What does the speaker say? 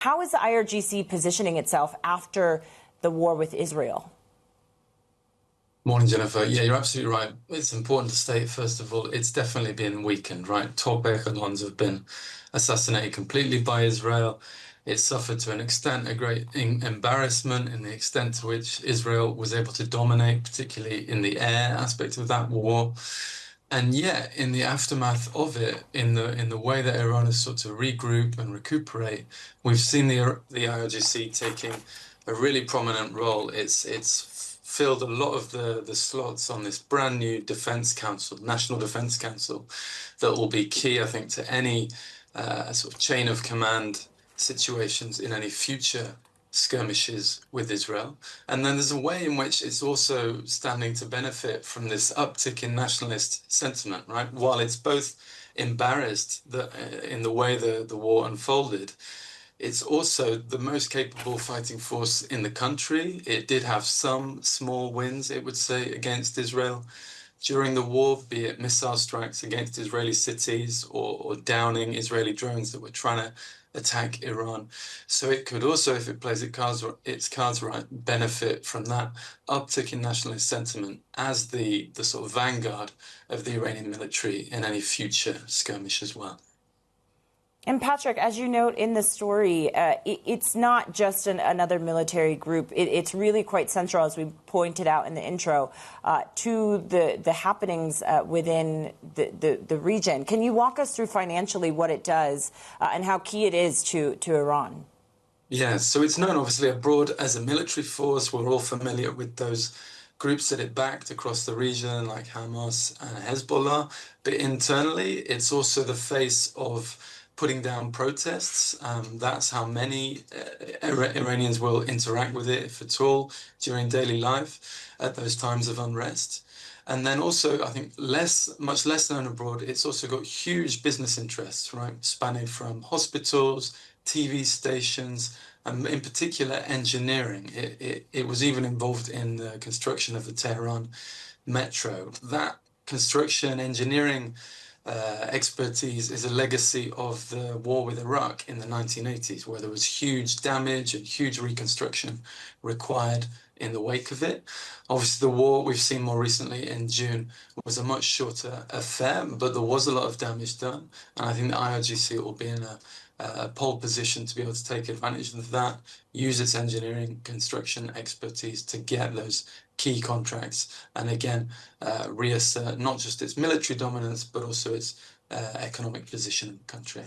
How is the IRGC positioning itself after the war with Israel? Morning, Jennifer. Yeah, you're absolutely right. It's important to state, first of all, it's definitely been weakened, right? Top echelons have been assassinated completely by Israel. It suffered to an extent a great embarrassment in the extent to which Israel was able to dominate, particularly in the air aspect of that war. And yet, in the aftermath of it, in the way that Iran has sought to regroup and recuperate, we've seen the IRGC taking a really prominent role. It's filled a lot of the slots on this brand new Defense Council, National Defense Council, that will be key, I think, to any sort of chain of command situations in any future skirmishes with Israel. And then there's a way in which it's also standing to benefit from this uptick in nationalist sentiment, right? While it's both embarrassed that in the way the war unfolded, it's also the most capable fighting force in the country. It did have some small wins, it would say, against Israel during the war, be it missile strikes against Israeli cities or downing Israeli drones that were trying to attack Iran. So it could also, if it plays its cards right, benefit from that uptick in nationalist sentiment as the sort of vanguard of the Iranian military in any future skirmish as well. And Patrick, as you note in the story, it's not just another military group. It's really quite central, as we pointed out in the intro, to the happenings within the region. Can you walk us through financially what it does and how key it is to Iran? Yeah, so it's known obviously abroad as a military force. We're all familiar with those groups that it backed across the region, like Hamas and Hezbollah. But internally, it's also the face of putting down protests. That's how many Iranians will interact with it, if at all, during daily life at those times of unrest. And then also, I think much less known abroad, it's also got huge business interests, right? Spanning from hospitals, TV stations, and in particular engineering. It was even involved in the construction of the Tehran metro. That construction engineering expertise is a legacy of the war with Iraq in the 1980s, where there was huge damage and huge reconstruction required in the wake of it. Obviously, the war we've seen more recently in June was a much shorter affair, but there was a lot of damage done. And I think the IRGC will be in a pole position to be able to take advantage of that, use its engineering construction expertise to get those key contracts, and again, reassert not just its military dominance, but also its economic position in the country.